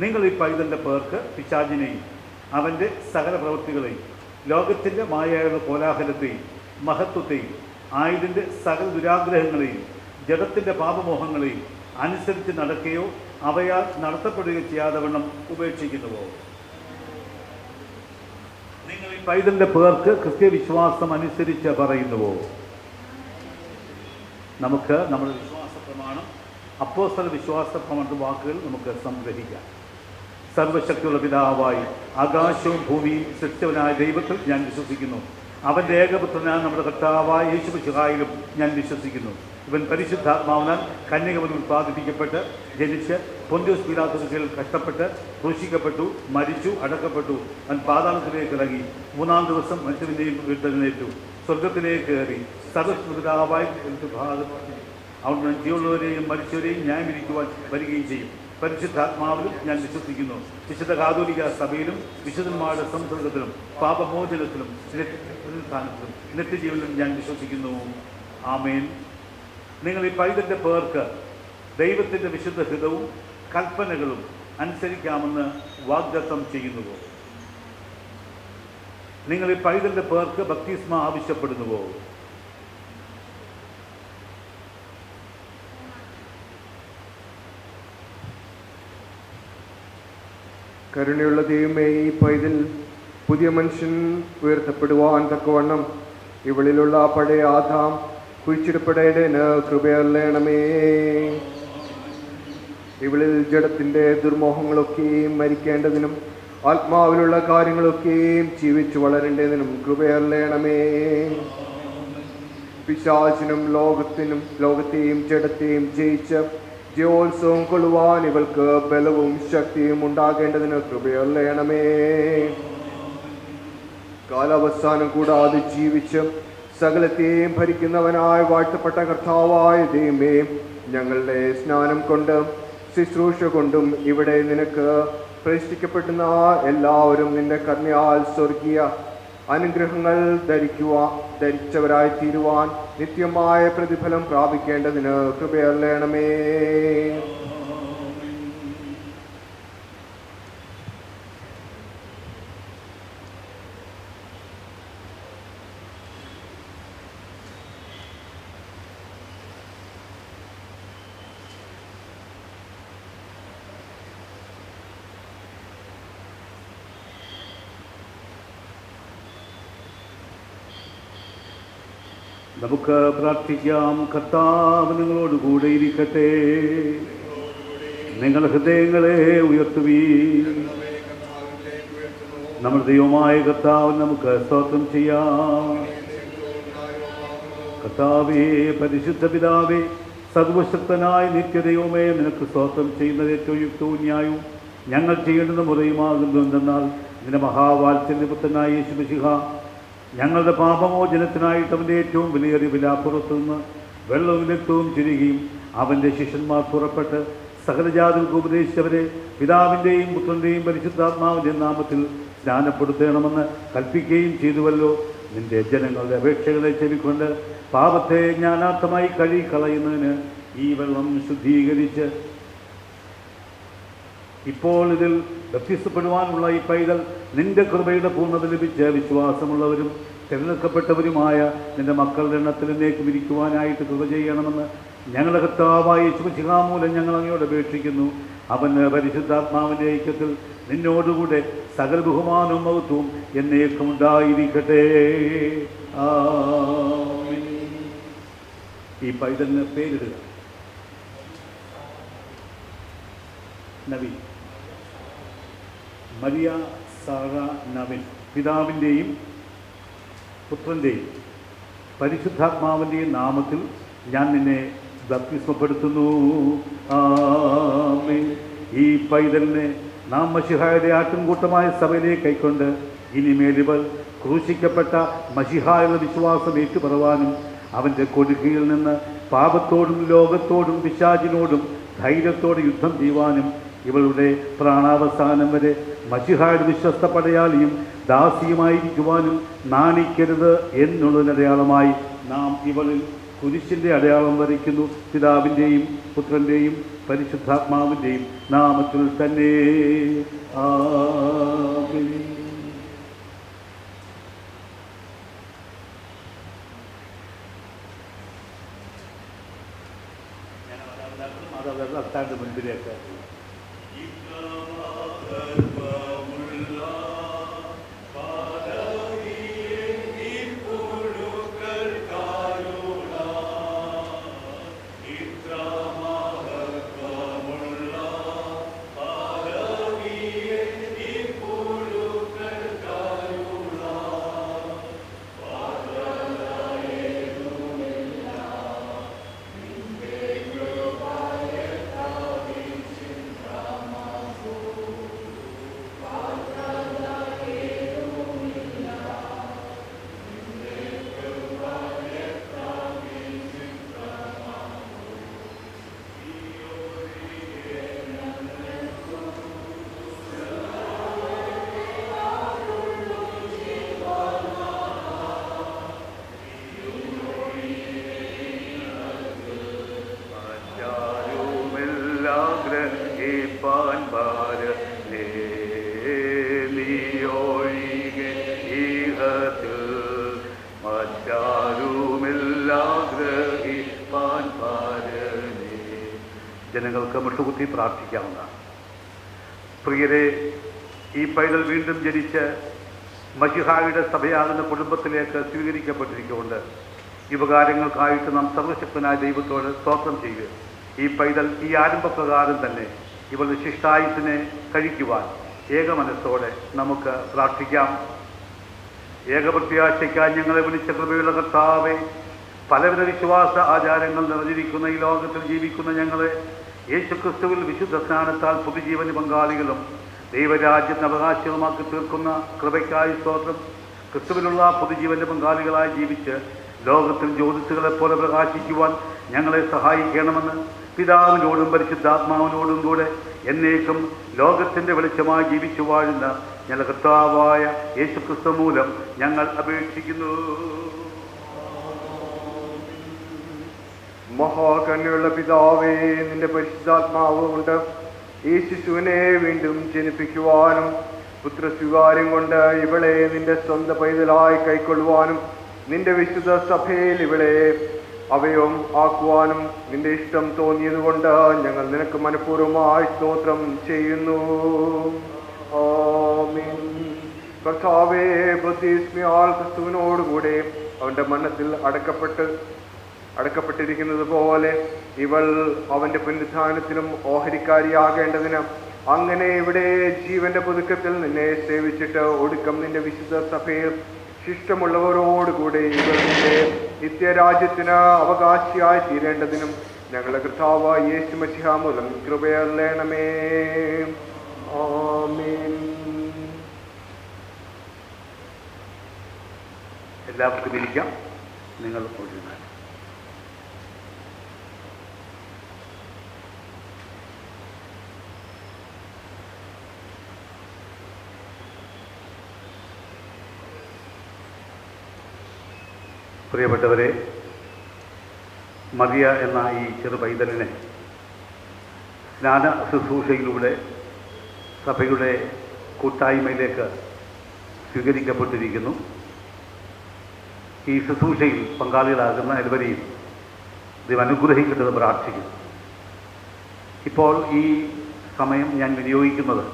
നിങ്ങൾ ഈ പൈതലിൻ്റെ പേർക്ക് പിശാചിനെയും അവൻ്റെ സകല പ്രവൃത്തികളെയും ലോകത്തിൻ്റെ മായയുള്ള കോലാഹലത്തെയും മഹത്വത്തെയും ആയതിൻ്റെ സകല ദുരാഗ്രഹങ്ങളെയും ജഡത്തിൻ്റെ പാപമോഹങ്ങളെയും അനുസരിച്ച് നടക്കുകയോ അവയാൽ നടത്തപ്പെടുകയോ ചെയ്യാതെ വണ്ണം ഉപേക്ഷിക്കുന്നുവോ? നിങ്ങൾ ഈ പൈതലിൻ്റെ പേർക്ക് ക്രിസ്തീയ വിശ്വാസം അനുസരിച്ച് പറയുന്നുവോ? നമുക്ക് നമ്മുടെ വിശ്വാസ പ്രമാണം, അപ്പോസ്തല വിശ്വാസ പ്രമാണ വാക്കുകൾ നമുക്ക് സംഗ്രഹിക്കാം. സർവശക്തിയുള്ള പിതാവായി ആകാശവും ഭൂമിയും സൃഷ്ടിച്ചവനായ ദൈവത്തിൽ ഞാൻ വിശ്വസിക്കുന്നു. അവൻ്റെ ഏകപുത്രനായ നമ്മുടെ കർത്താവായ യേശു മശിഹായിലും ഞാൻ വിശ്വസിക്കുന്നു. ഇവൻ പരിശുദ്ധാത്മാവിനാൽ കന്യകവനിൽ ഉത്പാദിപ്പിക്കപ്പെട്ട് ജനിച്ച് പൊന്തിയോസ് പീലാത്തോസിന്റെ കീഴിൽ കഷ്ടപ്പെട്ട് ക്രൂശിക്കപ്പെട്ടു, മരിച്ചു, അടക്കപ്പെട്ടു. അവൻ പാതാളത്തിലേക്ക് ഇറങ്ങി 3-ാം ദിവസം മനുഷ്യനെയും ഉയർത്തെഴുന്നേറ്റു, സ്വർഗത്തിലേക്ക് കയറി സർവ്വപിതാവായ അവിടുന്ന് ജീവനുള്ളവരെയും മരിച്ചവരെയും ന്യായം വിധിക്കുവാൻ വരികയും ചെയ്യും. പരിശുദ്ധാത്മാവിലും ഞാൻ വിശ്വസിക്കുന്നു. വിശുദ്ധ കാതോലിക സഭയിലും വിശുദ്ധന്മാരുടെ സംസർഗത്തിലും പാപമോചനത്തിലും പുനരുത്ഥാനത്തിലും നിത്യജീവനിലും ഞാൻ വിശ്വസിക്കുന്നു. ആമേൻ. നിങ്ങൾ ഈ പൈതലിൻ്റെ പേർക്ക് ദൈവത്തിൻ്റെ വിശുദ്ധ ഹിതവും കൽപ്പനകളും അനുസരിക്കാമെന്ന് വാഗ്ദത്തം ചെയ്യുന്നുവോ? നിങ്ങൾ ഈ പൈതലിൻ്റെ പേർക്ക് ബപ്തിസ്മ ആവശ്യപ്പെടുന്നുവോ? കരുണയുള്ള ദൈവമേ, ഈ പൈതൽ പുതിയ മനുഷ്യൻ ഉയർത്തപ്പെടുവാൻ തക്കവണ്ണം ഇവളിലുള്ള പഴയ ആദാം കുഴിച്ചിടപ്പെടേണ്ടതിന് കൃപയരുളണമേ. ഇവളിൽ ജഡത്തിൻ്റെ ദുർമോഹങ്ങളൊക്കെയും മരിക്കേണ്ടതിനും ആത്മാവിലുള്ള കാര്യങ്ങളൊക്കെയും ജീവിച്ചു വളരേണ്ടതിനും കൃപയരുളണമേ. പിശാചിനും ലോകത്തെയും ജഡത്തെയും ജയിച്ച് ജയോത്സവം കൊള്ളുവാൻ ഇവൾക്ക് ബലവും ശക്തിയും ഉണ്ടാകേണ്ടതിന് കൃപയരുളണമേ. കാലാവസാനം കൂടാതെ ജീവിച്ച് സകലത്തെയും ഭരിക്കുന്നവനായ വാഴ്ത്തപ്പെട്ട കർത്താവായ ദൈവമേ, ഞങ്ങളുടെ സ്നാനം കൊണ്ടും ശുശ്രൂഷ കൊണ്ടും ഇവിടെ നിനക്ക് പ്രതിഷ്ഠിക്കപ്പെടുന്ന എല്ലാവരും നിന്റെ കരുണയാൽ സ്വർഗീയ അനുഗ്രഹങ്ങൾ ധരിച്ചവരായി തീരുവാൻ നിത്യമായ പ്രതിഫലം പ്രാപിക്കേണ്ടതിന് കൃപയരുളണമേ. നമുക്ക് പ്രാർത്ഥിക്കാം. കർത്താവ് നിങ്ങളോട് കൂടെ ഇരിക്കട്ടെ. നിങ്ങൾ ഹൃദയങ്ങളെ ഉയർത്തുവീൻ. നമ്മുടെ ദൈവമായ കർത്താവ് നമുക്ക് സ്തോത്രം ചെയ്യാം. കർത്താവേ, പരിശുദ്ധ പിതാവേ, സർവശക്തനായ നിത്യദൈവമേ, നിനക്ക് സ്തോത്രം ചെയ്യുന്നത് ഏറ്റവും യുക്തവും ന്യായവും ഞങ്ങൾ ചെയ്യേണ്ടുന്ന മുറയുമാകുന്നു. എന്തെന്നാൽ നിന്റെ മഹാവാത്സല്യപുത്രനായ യേശു മിശിഹ ഞങ്ങളുടെ പാപമോചനത്തിനായിട്ട് അവൻ്റെ ഏറ്റവും വിലയേറിയ വിലാപ്പുറത്തു നിന്ന് വെള്ളവും രക്തവും ചുരുകയും അവൻ്റെ ശിഷ്യന്മാർ പുറപ്പെട്ട് സകലജാതികൾക്ക് ഉപദേശിച്ചവരെ പിതാവിൻ്റെയും പുത്രൻ്റെയും പരിശുദ്ധാത്മാവിൻ്റെയും നാമത്തിൽ സ്നാനപ്പെടുത്തണമെന്ന് കൽപ്പിക്കുകയും ചെയ്തുവല്ലോ. നിന്റെ ജനങ്ങളുടെ അപേക്ഷകളെ ചെവിക്കൊണ്ട് പാപത്തെ ജ്ഞാനാർത്ഥമായി കഴുകിക്കളയുന്നതിന് ഈ വെള്ളം ശുദ്ധീകരിച്ച് ഇപ്പോൾ ഇതിൽ ബപ്തിസ്മപ്പെടുവാനുള്ള ഈ പൈതൽ നിന്റെ കൃപയുടെ പൂർണ്ണത ലഭിച്ച് വിശ്വാസമുള്ളവരും തിരഞ്ഞെടുക്കപ്പെട്ടവരുമായ നിന്റെ മക്കളുടെ എണ്ണത്തിൽ എന്നേക്കും ഇരിക്കുവാനായിട്ട് കൃപ ചെയ്യണമെന്ന് ഞങ്ങളുടെ കർത്താവായ യേശുമിശിഹാ മൂലം ഞങ്ങൾ അങ്ങയോട് അപേക്ഷിക്കുന്നു. അവന് പരിശുദ്ധാത്മാവിൻ്റെ ഐക്യത്തിൽ നിന്നോടുകൂടെ സകല ബഹുമാനവും മഹത്വവും എന്നേക്കും ഉണ്ടായിരിക്കട്ടെ. ആമേൻ. ഈ പൈതലിന് പേരിടുക. Naveen, Maria Sara Naveen. പിതാവിൻ്റെയും പുത്രൻ്റെയും പരിശുദ്ധാത്മാവിൻ്റെയും നാമത്തിൽ ഞാൻ നിന്നെ ബപ്തിസ്മപ്പെടുത്തുന്നു. ആമേൻ. ഈ പൈതലിനെ നാം മശിഹായുടെ ആട്ടിൻകൂട്ടമായ സഭയിലേക്ക് കൈക്കൊണ്ട് ഇനിമേലിവർ ക്രൂശിക്കപ്പെട്ട മശിഹായുള്ള വിശ്വാസം ഏറ്റുപറവാനും അവൻ്റെ കൊടുക്കയിൽ നിന്ന് പാപത്തോടും ലോകത്തോടും പിശാചിനോടും ധൈര്യത്തോടെ യുദ്ധം ചെയ്യുവാനും ഇവളുടെ പ്രാണാവസാനം വരെ മശിഹായുടെ വിശ്വസ്ത പടയാളിയും ദാസിയുമായിരിക്കുവാനും നാണിക്കരുത് എന്നുള്ളതിനടയാളമായി നാം ഇവളിൽ കുരിശിൻ്റെ അടയാളം വരയ്ക്കുന്നു. പിതാവിൻ്റെയും പുത്രൻ്റെയും പരിശുദ്ധാത്മാവിൻ്റെയും നാമത്തിൽ തന്നെ. ആമേൻ. അതവരുടെ അത്താൻ്റെ മുൻപിലേക്ക് ജനങ്ങൾക്ക് മുട്ടുകുത്തി പ്രാർത്ഥിക്കാവുന്നതാണ്. പ്രിയരെ, ഈ പൈതൽ വീണ്ടും ജനിച്ച് മശിഹായുടെ സഭയാകുന്ന കുടുംബത്തിലേക്ക് സ്വീകരിക്കപ്പെട്ടിരിക്കുകൊണ്ട് ഉപകാരങ്ങൾക്കായിട്ട് നാം സർവശക്തനായ ദൈവത്തോട് സ്തോത്രം ചെയ്യുക. ഈ പൈതൽ ഈ ആരംഭപ്രകാരം തന്നെ ഇവളുടെ ശിഷ്ടായുസിനെ കഴിക്കുവാൻ ഏകമനസ്സോടെ നമുക്ക് പ്രാർത്ഥിക്കാം. ഏകപ്രത്യാശയ്ക്കായി ഞങ്ങളെ വിളിച്ച കൃപയുള്ള കർത്താവേ, പലവിധ വിശ്വാസ ആചാരങ്ങൾ നിറഞ്ഞിരിക്കുന്ന ഈ ലോകത്തിൽ ജീവിക്കുന്ന ഞങ്ങളെ യേശുക്രിസ്തുവിൽ വിശുദ്ധ സ്നാനത്താൽ പുതുജീവന് പങ്കാളികളും ദൈവരാജ്യത്തിന് അവകാശവുമാക്കി തീർക്കുന്ന കൃപയ്ക്കായി സ്തോത്രം. ക്രിസ്തുവിലുള്ള പുതുജീവന്റെ പങ്കാളികളായി ജീവിച്ച് ലോകത്തിൽ ജ്യോതിസുകളെപ്പോലെ പ്രകാശിക്കുവാൻ ഞങ്ങളെ സഹായിക്കണമെന്ന് പിതാവിനോടും പരിശുദ്ധാത്മാവിനോടും കൂടെ എന്നേക്കും ലോകത്തിൻ്റെ വെളിച്ചമായി ജീവിച്ചു വാഴുന്ന ഞങ്ങളുടെ കർത്താവായ യേശുക്രിസ്തു മൂലം ഞങ്ങൾ അപേക്ഷിക്കുന്നു. മഹാകരുണയുള്ള പിതാവേ, നിന്റെ പരിശുദ്ധാത്മാവ് കൊണ്ട് ഈ ശിശുവിനെ വീണ്ടും ജനിപ്പിക്കുവാനും പുത്രസ്വീകാര്യം കൊണ്ട് ഇവളെ നിന്റെ സ്വന്തം പൈതലായി കൈക്കൊള്ളുവാനും നിന്റെ വിശുദ്ധ സഭയിൽ ഇവളെ അവയവം ആക്കുവാനും നിന്റെ ഇഷ്ടം തോന്നിയതുകൊണ്ട് ഞങ്ങൾ നിനക്ക് മനഃപൂർവ്വമായി സ്തോത്രം ചെയ്യുന്നു. ആമേൻ. കർത്താവേ, ബപ്തിസ്മയാൽ ക്രിസ്തുവിനോടുകൂടെ അവൻ്റെ മനസ്സിൽ അടക്കപ്പെട്ടിരിക്കുന്നത് പോലെ ഇവൾ അവൻ്റെ പുനരുത്ഥാനത്തിലും ഓഹരിക്കാരിയാകേണ്ടതിന് അങ്ങനെ ഇവിടെ ജീവന്റെ പുതുക്കത്തിൽ നിന്നെ സേവിച്ചിട്ട് ഒടുക്കം നിന്റെ വിശുദ്ധ സഭയിൽ ശിഷ്ടമുള്ളവരോടുകൂടി ഇവർ നിന്റെ നിത്യരാജ്യത്തിന് അവകാശിയായി തീരേണ്ടതിനും ഞങ്ങളുടെ കർത്താവായ യേശു മശിഹ മൂലം കൃപയരുളേണമേ. ആമേൻ. എല്ലാവർക്കും ഇരിക്കാം. നിങ്ങൾ പോയിരുന്നാൽ പ്രിയപ്പെട്ടവരെ, മറിയ എന്ന ഈ ചെറു പൈതലിനെ സ്നാന ശുശ്രൂഷയിലൂടെ സഭയുടെ കൂട്ടായ്മയിലേക്ക് സ്വീകരിക്കപ്പെട്ടിരിക്കുന്നു. ഈ ശുശ്രൂഷയിൽ പങ്കാളികളാകുന്ന എല്ലാവരെയും ദൈവം അനുഗ്രഹിക്കേണ്ടത് പ്രാർത്ഥിക്കുന്നു. ഇപ്പോൾ ഈ സമയം ഞാൻ വിനിയോഗിക്കുന്നത്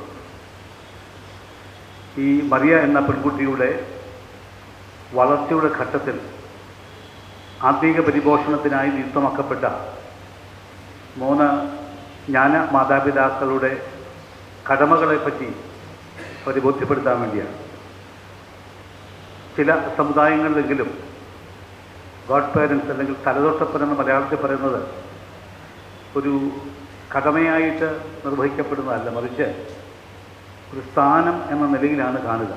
ഈ മറിയ എന്ന പെൺകുട്ടിയുടെ വളർച്ചയുടെ ഘട്ടത്തിൽ ആത്മീക പരിപോഷണത്തിനായി നിയുക്തമാക്കപ്പെട്ട 3 ജ്ഞാന മാതാപിതാക്കളുടെ കടമകളെപ്പറ്റി അവരെ ബോധ്യപ്പെടുത്താൻ വേണ്ടിയാണ്. ചില സമുദായങ്ങളിലെങ്കിലും ഗോഡ് പേരൻസ് അല്ലെങ്കിൽ തലതൊട്ടപ്പൻ എന്ന് മലയാളത്തിൽ പറയുന്നത് ഒരു കടമയായിട്ട് നിർവഹിക്കപ്പെടുന്നതല്ല, മറിച്ച് ഒരു സ്ഥാനം എന്ന നിലയിലാണ് കാണുക.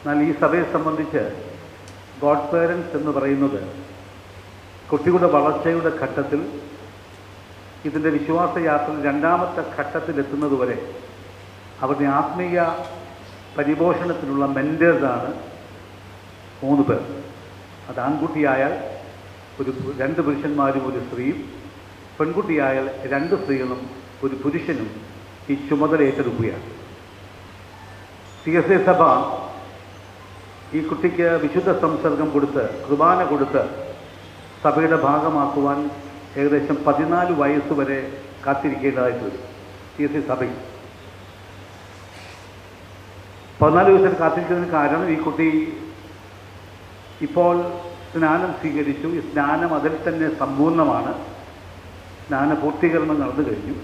എന്നാൽ ഈ സഭയെ സംബന്ധിച്ച് ഗോഡ് പേരൻസ് എന്ന് പറയുന്നത് കുട്ടികളുടെ വളർച്ചയുടെ ഘട്ടത്തിൽ ഇതിൻ്റെ വിശ്വാസയാത്രയിൽ 2ാമത്തെ ഘട്ടത്തിലെത്തുന്നതുവരെ അവരുടെ ആത്മീയ പരിപോഷണത്തിനുള്ള മെൻറ്റേഴ്സാണ് 3 പേർ. അത് ആൺകുട്ടിയായാൽ 2 പുരുഷന്മാരും 1 സ്ത്രീയും, പെൺകുട്ടിയായാൽ 2 സ്ത്രീകളും 1 പുരുഷനും ഈ ചുമതല ഏറ്റെടുക്കുകയാണ്. CSA സഭ ഈ കുട്ടിക്ക് വിശുദ്ധ സംസർഗം കൊടുത്ത് കുർബാന കൊടുത്ത് സഭയുടെ ഭാഗമാക്കുവാൻ ഏകദേശം 14 വയസ്സ് വരെ കാത്തിരിക്കേണ്ടതായിട്ട് വരും. CSA സഭയിൽ 14 വയസ്സിൽ കാത്തിരിക്കുന്നതിന് കാരണം ഈ കുട്ടി ഇപ്പോൾ സ്നാനം സ്വീകരിച്ചു. ഈ സ്നാനം അതിൽ തന്നെ സമ്പൂർണ്ണമാണ്. സ്നാന പൂർത്തീകരണം നടന്നു കഴിഞ്ഞു.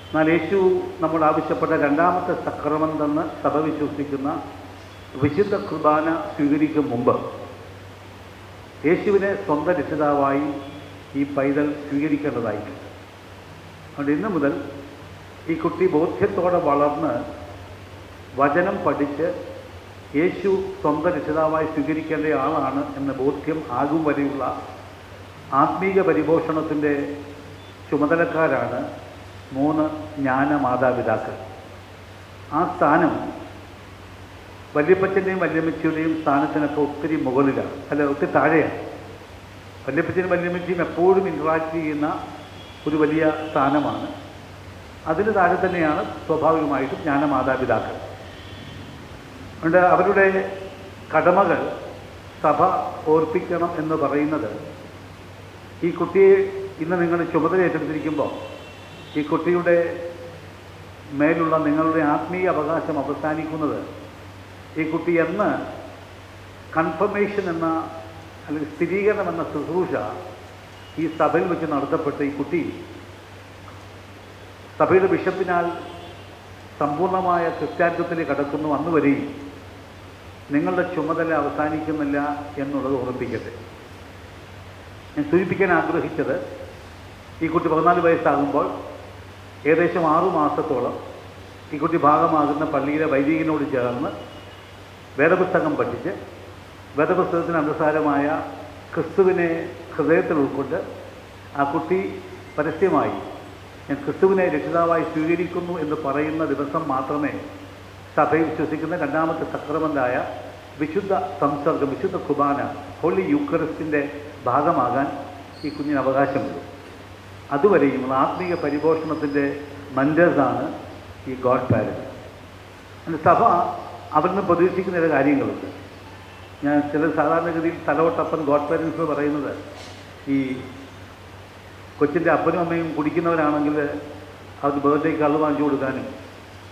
എന്നാൽ യേശു നമ്മോട് ആവശ്യപ്പെട്ട 2ാമത്തെ സക്രമന്തെന്ന് സഭ വിശ്വസിക്കുന്ന വിശുദ്ധ കുർബാന സ്വീകരിക്കും മുമ്പ് യേശുവിനെ സ്വന്തം രക്ഷിതാവായി ഈ പൈതൽ സ്വീകരിക്കേണ്ടതായിരിക്കും. അതുകൊണ്ട് ഇന്നു മുതൽ ഈ കുട്ടി ബോധ്യത്തോടെ വളർന്ന് വചനം പഠിച്ച് യേശു സ്വന്തം രക്ഷിതാവായി സ്വീകരിക്കേണ്ട ആളാണ് എന്ന ബോധ്യം ആകും വരെയുള്ള ആത്മീക പരിപോഷണത്തിൻ്റെ ചുമതലക്കാരാണ് 3 ജ്ഞാന മാതാപിതാക്കൾ. ആ സ്ഥാനം വല്യപ്പച്ചൻ്റെയും വല്യമ്മച്ചിയുടെയും സ്ഥാനത്തിനൊക്കെ ഒത്തിരി മുകളിലാണ്, ഒത്തിരി താഴെയാണ്. വല്യപ്പച്ചനും വല്യമ്മച്ചിയും എപ്പോഴും ഇൻട്രാക്ട് ചെയ്യുന്ന ഒരു വലിയ സ്ഥാനമാണ്. അതിന് താഴെ തന്നെയാണ് സ്വാഭാവികമായിട്ടും ജ്ഞാന മാതാപിതാക്കൾ. അതുകൊണ്ട് അവരുടെ കടമകൾ സഭ ഓർപ്പിക്കണം എന്ന് പറയുന്നത് ഈ കുട്ടിയെ ഇന്ന് നിങ്ങൾ ചുമതല ഏറ്റെടുത്തിരിക്കുമ്പോൾ ഈ കുട്ടിയുടെ മേലുള്ള നിങ്ങളുടെ ആത്മീയ അവകാശം അവസാനിക്കുന്നത് ഈ കുട്ടി എന്ന് കൺഫർമേഷൻ എന്ന അല്ലെങ്കിൽ സ്ഥിരീകരണം എന്ന ശുശ്രൂഷ ഈ സഭയിൽ വെച്ച് നടത്തപ്പെട്ട ഈ കുട്ടി സഭയുടെ ബിഷപ്പിനാൽ സമ്പൂർണ്ണമായ ക്രിസ്ത്യാനിത്വത്തിലേക്ക് കടക്കുന്നു അന്നുവരെയും നിങ്ങളുടെ ചുമതല അവസാനിക്കുന്നില്ല എന്നുള്ളത് ഓർമ്മിപ്പിക്കട്ടെ. ഞാൻ സൂചിപ്പിക്കാൻ ആഗ്രഹിച്ചത് ഈ കുട്ടി 14 വയസ്സാകുമ്പോൾ ഏകദേശം 6 മാസത്തോളം ഈ കുട്ടി ഭാഗമാകുന്ന പള്ളിയിലെ വൈദികനോട് ചേർന്ന് വേദപുസ്തകം പഠിച്ച് വേദപുസ്തകത്തിന് അനുസാരമായ ക്രിസ്തുവിനെ ഹൃദയത്തിൽ ഉൾക്കൊണ്ട് ആ കുട്ടി പരസ്യമായി ഞാൻ ക്രിസ്തുവിനെ രക്ഷിതാവായി സ്വീകരിക്കുന്നു എന്ന് പറയുന്ന ദിവസം മാത്രമേ സഭയിൽ വിശ്വസിക്കുന്ന 2ാമത്തെ സക്രമന്റായ വിശുദ്ധ സംസർഗം, വിശുദ്ധ കുർബാന, ഹോളി യൂക്കറിസ്റ്റിൻ്റെ ഭാഗമാകാൻ ഈ കുഞ്ഞിന് അവകാശമുള്ളൂ. അതുവരെയും ആത്മീയ പരിപോഷണത്തിൻ്റെ മെൻറ്റേഴ്സാണ് ഈ ഗോഡ് പാരൻസ്. സഭ അവരിൽ പ്രതീക്ഷിക്കുന്ന ചില കാര്യങ്ങളുണ്ട്. ഞാൻ ചില സാധാരണഗതിയിൽ തലവട്ടപ്പൻ ഗോഡ് പാരൻസ് എന്ന് പറയുന്നത് ഈ കൊച്ചിൻ്റെ അപ്പനും അമ്മയും കുടിക്കുന്നവരാണെങ്കിൽ അവർക്ക് ബർത്ത്ഡേക്ക് കള്ള് വാങ്ങിച്ചു കൊടുക്കാനും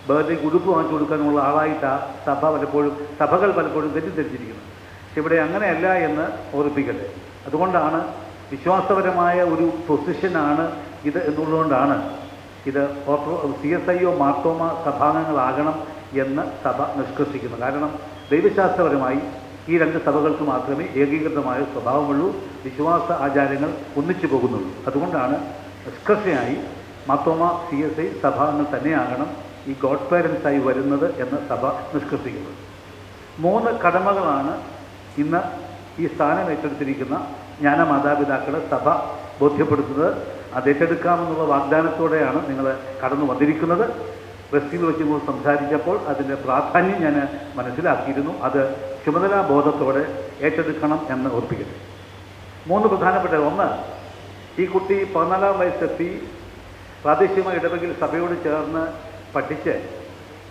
ബർത്ത്ഡേക്ക് ഉടുപ്പ് വാങ്ങിച്ചു കൊടുക്കാനുമുള്ള ആളായിട്ടാണ് സഭകൾ പലപ്പോഴും തെറ്റിദ്ധരിച്ചിരിക്കുന്നത്. ഇവിടെ അങ്ങനെയല്ല എന്ന് ഓർപ്പിക്കട്ടെ. അതുകൊണ്ടാണ് വിശ്വാസപരമായ ഒരു പൊസിഷനാണ് ഇത് എന്നുള്ളതുകൊണ്ടാണ് ഇത് CSIO മാർത്തോമ സഭാംഗങ്ങളാകണം എന്ന് സഭ നിഷ്കർഷിക്കുന്നത്. കാരണം ദൈവശാസ്ത്രപരമായി ഈ രണ്ട് സഭകൾക്ക് മാത്രമേ ഏകീകൃതമായ സ്വഭാവമുള്ളൂ, വിശ്വാസ ആചാരങ്ങൾ ഒന്നിച്ചു പോകുന്നുള്ളൂ. അതുകൊണ്ടാണ് നിഷ്കർഷയായി മാർത്തോമ CSI സഭാംഗങ്ങൾ തന്നെയാകണം ഈ ഗോഡ് പേരൻസായി വരുന്നത് എന്ന് സഭ നിഷ്കർഷിക്കുന്നത്. 3 കടമകളാണ് ഇന്ന് ഈ സ്ഥാനം ഏറ്റെടുത്തിരിക്കുന്ന ജ്ഞാനമാതാപിതാക്കളെ സഭ ബോധ്യപ്പെടുത്തുന്നത്. അത് ഏറ്റെടുക്കാമെന്നുള്ള വാഗ്ദാനത്തോടെയാണ് നിങ്ങൾ കടന്നു വന്നിരിക്കുന്നത്. വെസ്റ്റിൽ വെച്ച് സംസാരിച്ചപ്പോൾ അതിൻ്റെ പ്രാധാന്യം ഞാൻ മനസ്സിലാക്കിയിരുന്നു. അത് ചുമതലാബോധത്തോടെ ഏറ്റെടുക്കണം എന്ന് ഓർപ്പിക്കട്ടെ. 3 പ്രധാനപ്പെട്ട ഒന്ന്, ഈ കുട്ടി 14 വയസ്സെത്തി പ്രാദേശികമായ ഇടവകയിൽ സഭയോട് ചേർന്ന് പഠിച്ച്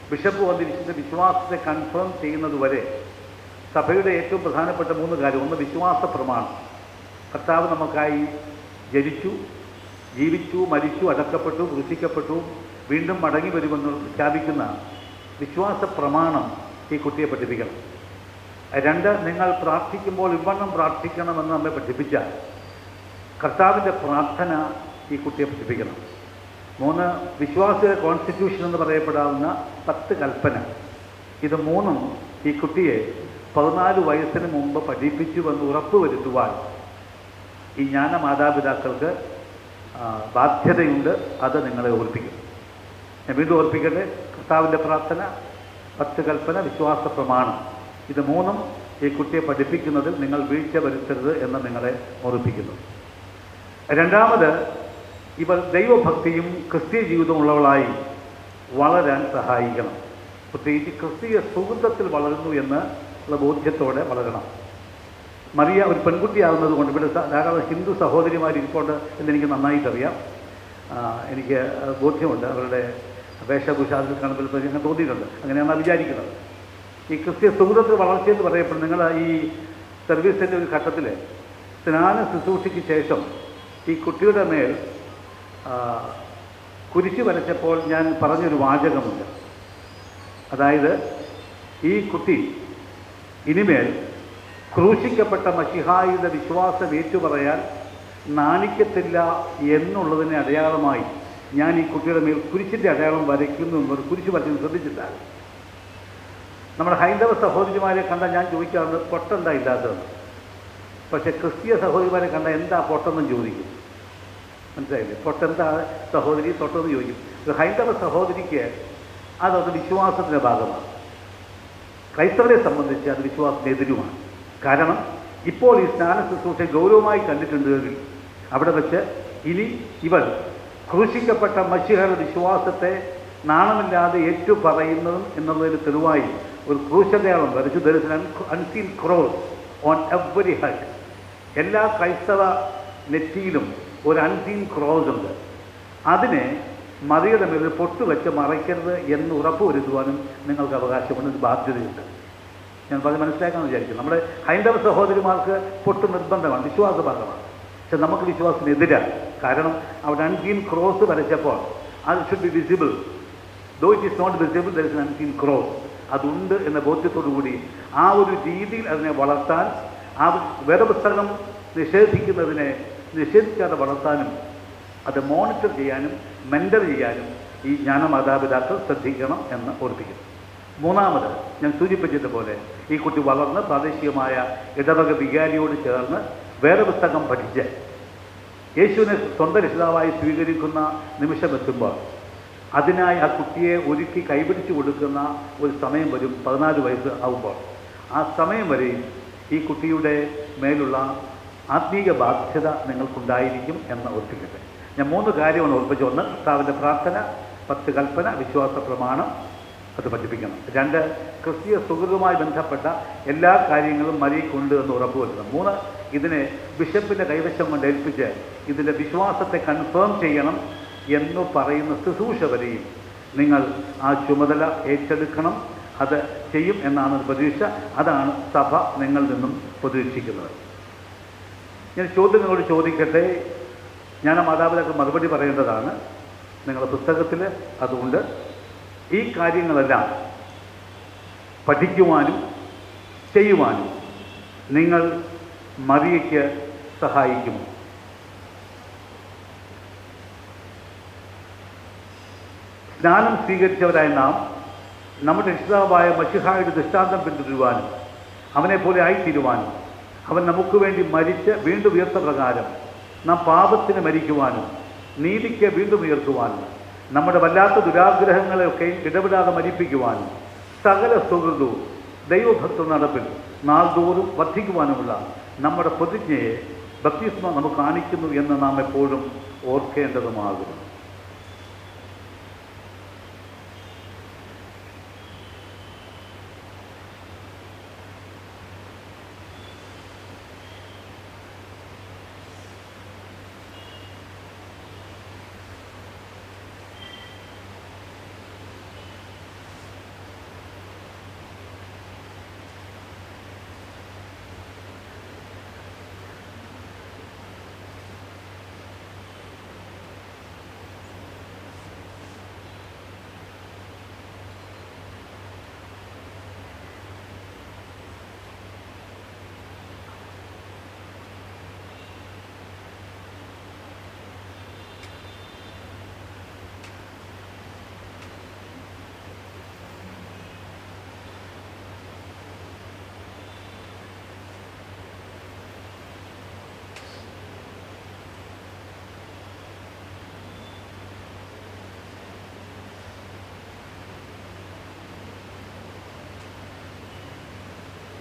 ബിഷപ്പ് വന്നിരിക്കുന്ന വിശ്വാസത്തെ കൺഫേം ചെയ്യുന്നതുവരെ സഭയുടെ ഏറ്റവും പ്രധാനപ്പെട്ട 3 കാര്യം. ഒന്ന്, വിശ്വാസ പ്രമാണം. കർത്താവ് നമുക്കായി ജനിച്ചു, ജീവിച്ചു, മരിച്ചു, അടക്കപ്പെട്ടു, ക്രൂശിക്കപ്പെട്ടു, വീണ്ടും മടങ്ങി വരുമെന്ന് പ്രഖ്യാപിക്കുന്ന വിശ്വാസ പ്രമാണം ഈ കുട്ടിയെ പഠിപ്പിക്കണം. 2, നിങ്ങൾ പ്രാർത്ഥിക്കുമ്പോൾ ഇവണ്ണം പ്രാർത്ഥിക്കണമെന്ന് നമ്മെ പഠിപ്പിച്ച കർത്താവിൻ്റെ പ്രാർത്ഥന ഈ കുട്ടിയെ പഠിപ്പിക്കണം. 3, വിശ്വാസിയുടെ കോൺസ്റ്റിറ്റ്യൂഷൻ എന്ന് പറയപ്പെടാവുന്ന 10 കൽപ്പന. ഇത് 3ഉം ഈ കുട്ടിയെ 14 വയസ്സിന് മുമ്പ് പഠിപ്പിച്ചുവെന്ന് ഉറപ്പുവരുത്തുവാൻ ഈ ജ്ഞാന മാതാപിതാക്കൾക്ക് ബാധ്യതയുണ്ട്. അത് നിങ്ങളെ ഓർപ്പിക്കും. ഞാൻ വീണ്ടും ഓർപ്പിക്കട്ടെ, കർത്താവിൻ്റെ പ്രാർത്ഥന, 10 കൽപ്പന, വിശ്വാസ പ്രമാണം, ഇത് 3ഉം ഈ കുട്ടിയെ പഠിപ്പിക്കുന്നതിൽ നിങ്ങൾ വീഴ്ച വരുത്തരുത് എന്ന് നിങ്ങളെ ഓർപ്പിക്കുന്നു. 2, ഇവർ ദൈവഭക്തിയും ക്രിസ്തീയ ജീവിതമുള്ളവളായി വളരാൻ സഹായിക്കണം. പ്രത്യേകിച്ച് ക്രിസ്തീയ സുഹൃത്തത്തിൽ വളരുന്നു എന്നുള്ള ബോധ്യത്തോടെ വളരണം. മറിയ ഒരു പെൺകുട്ടിയാകുന്നത് കൊണ്ട് ഇവിടെ ധാരാളം ഹിന്ദു സഹോദരിമാരിപ്പോണ്ട് എന്നെനിക്ക് നന്നായിട്ടറിയാം. എനിക്ക് ബോധ്യമുണ്ട്. അവരുടെ വേഷഭൂഷാദിൽ കാണുമ്പോൾ ഞാൻ തോന്നിയിട്ടുണ്ട്. അങ്ങനെയാണ് വിചാരിക്കുന്നത്. ഈ ക്രിസ്തീയ സുഹൃത്തത്തിൽ വളർച്ചയെന്ന് പറയപ്പെടും. നിങ്ങൾ ഈ സർവീസിൻ്റെ ഒരു ഘട്ടത്തിൽ സ്നാന ശുശ്രൂഷയ്ക്ക് ശേഷം ഈ കുട്ടിയുടെ മേൽ കുരിശ് വരച്ചപ്പോൾ ഞാൻ പറഞ്ഞൊരു വാചകമുണ്ട്. അതായത്, ഈ കുട്ടി ഇനിമേൽ ക്രൂശിക്കപ്പെട്ട മശിഹായുടെ വിശ്വാസം ഏറ്റുപറയാൻ നാണിക്കത്തില്ല എന്നുള്ളതിനെ അടയാളമായി ഞാൻ ഈ കുട്ടിയുടെ മേൽ കുരിശിൻ്റെ അടയാളം വരയ്ക്കുന്നു എന്നൊരു കുരിശ് വരയ്ക്കുന്നത് ശ്രദ്ധിച്ചിട്ടാണ്. നമ്മുടെ ഹൈന്ദവ സഹോദരിമാരെ കണ്ടാൽ ഞാൻ ചോദിക്കാറുണ്ട്, പൊട്ടെന്താ ഇല്ലാത്തതെന്ന്. പക്ഷേ ക്രിസ്തീയ സഹോദരിമാരെ കണ്ടാൽ എന്താ പൊട്ടെന്നും ചോദിക്കും. മനസ്സിലായില്ലേ? പൊട്ടെന്താ സഹോദരി തൊട്ടെന്ന് ചോദിക്കും. ഒരു ഹൈന്ദവ സഹോദരിക്ക് അതത് വിശ്വാസത്തിൻ്റെ ഭാഗമാണ്. ക്രൈസ്തവരെ സംബന്ധിച്ച് അത് വിശ്വാസത്തിനെതിരുമാണ്. കാരണം ഇപ്പോൾ ഈ സ്നാന ശുശ്രൂഷ ഗൗരവമായി കണ്ടിട്ടുണ്ടെങ്കിൽ അവിടെ വെച്ച് ഇനി ഇവൾ ക്രൂശിക്കപ്പെട്ട മശിഹയുടെ വിശ്വാസത്തെ നാണമില്ലാതെ ഏറ്റുപറയുന്നതും എന്നുള്ളതിന് തെളിവായി ഒരു ക്രൂശടയാളം വരച്ചു. There is an unseen cross on every head. എല്ലാ ക്രൈസ്തവ നെറ്റിയിലും ഒരു അൺസീൻ ക്രോസ് ഉണ്ട്. അതിനെ മറിയുടെ മേൽ പൊട്ട് വെച്ച് മറയ്ക്കരുത് എന്ന് ഉറപ്പുവരുത്തുവാനും നിങ്ങൾക്ക് അവകാശമുണ്ട്, ഒരു ബാധ്യതയുണ്ട്. ഞാൻ പറഞ്ഞ് മനസ്സിലാക്കാമെന്ന് വിചാരിക്കും. നമ്മുടെ ഹൈന്ദവ സഹോദരിമാർക്ക് പൊട്ട് നിർബന്ധമാണ്, വിശ്വാസഭാഗമാണ്. പക്ഷെ നമുക്ക് വിശ്വാസത്തിനെതിരാണ്. കാരണം അവിടെ അൺസീൻ ക്രോസ് വരച്ചപ്പോൾ അത് should be visible. Though it is not visible, there is an unseen cross. അതുണ്ട് എന്ന ബോധ്യത്തോടു കൂടി ആ ഒരു രീതിയിൽ അതിനെ വളർത്താൻ, ആ വേദപുസ്തകം നിഷേധിക്കുന്നതിനെ നിഷേധിക്കാതെ വളർത്താനും അത് മോണിറ്റർ ചെയ്യാനും മെൻ്റർ ചെയ്യാനും ഈ ജ്ഞാനമാതാപിതാക്കൾ ശ്രദ്ധിക്കണം എന്ന് ഓർപ്പിക്കുന്നു. 3, ഞാൻ സൂചിപ്പിച്ചതുപോലെ ഈ കുട്ടി വളർന്ന് പ്രാദേശികമായ ഇടവക വികാരിയോട് ചേർന്ന് വേദപുസ്തകം പഠിച്ച് യേശുവിനെ സ്വന്തം രക്ഷിതാവായി സ്വീകരിക്കുന്ന നിമിഷമെത്തുമ്പോൾ അതിനായി ആ കുട്ടിയെ ഒരുക്കി കൈപിടിച്ചു കൊടുക്കുന്ന ഒരു സമയം വരും. 14 വയസ്സ് ആവുമ്പോൾ ആ സമയം വരെയും ഈ കുട്ടിയുടെ മേലുള്ള ആത്മീക ബാധ്യത നിങ്ങൾക്കുണ്ടായിരിക്കും എന്ന് ഓർപ്പിക്കട്ടെ. ഞാൻ 3 കാര്യമാണ് ഓർപ്പിച്ചു. 1, കർത്താവിൻ്റെ പ്രാർത്ഥന, 10 കൽപ്പന, വിശ്വാസ പ്രമാണം, അത് പഠിപ്പിക്കണം. 2, ക്രിസ്തീയ സുഹൃത്തുമായി ബന്ധപ്പെട്ട എല്ലാ കാര്യങ്ങളും മറിയിക്കൊണ്ട് എന്ന് ഉറപ്പുവരുത്തണം. 3, ഇതിനെ ബിഷപ്പിൻ്റെ കൈവശം കൊണ്ട് ഏൽപ്പിച്ച് ഇതിൻ്റെ വിശ്വാസത്തെ കൺഫേം ചെയ്യണം എന്ന് പറയുന്ന ശുശ്രൂഷ വരെയും നിങ്ങൾ ആ ചുമതല ഏറ്റെടുക്കണം. അത് ചെയ്യും എന്നാണ് പ്രതീക്ഷ. അതാണ് സഭ നിങ്ങളിൽ നിന്നും പ്രതീക്ഷിക്കുന്നത്. ഞാൻ ചോദ്യങ്ങളോട് ചോദിക്കട്ടെ. ഞാൻ ആ മാതാപിതാക്കൾ മറുപടി പറയേണ്ടതാണ്. നിങ്ങളുടെ പുസ്തകത്തിൽ അതുകൊണ്ട് ഈ കാര്യങ്ങളെല്ലാം പഠിക്കുവാനും ചെയ്യുവാനും നിങ്ങൾ മറിയയ്ക്ക് സഹായിക്കുമോ? സ്നാനം സ്വീകരിച്ചവരായ നാം നമ്മുടെ രക്ഷിതാവായ മശിഹായുടെ ദൃഷ്ടാന്തം പിന്തുടരുവാനും അവനെപ്പോലെ ആയിത്തീരുവാനും അവൻ നമുക്ക് വേണ്ടി മരിച്ച് വീണ്ടും ഉയർത്ത പ്രകാരം നാം പാപത്തിന് മരിക്കുവാനും നീതിക്ക് വീണ്ടും ഉയർത്തുവാനും നമ്മുടെ വല്ലാത്ത ദുരാഗ്രഹങ്ങളെയൊക്കെ ഇടപെടാതെ മരിപ്പിക്കുവാനും സകല സുഹൃതവും ദൈവഭക്ത നടപ്പിൽ നാൾതോറും വർദ്ധിക്കുവാനുമുള്ള നമ്മുടെ പ്രതിജ്ഞയെ ബപ്തിസ്മ നമുക്ക് കാണിക്കുന്നു എന്ന് നാം എപ്പോഴും ഓർക്കേണ്ടതുമാകുന്നു.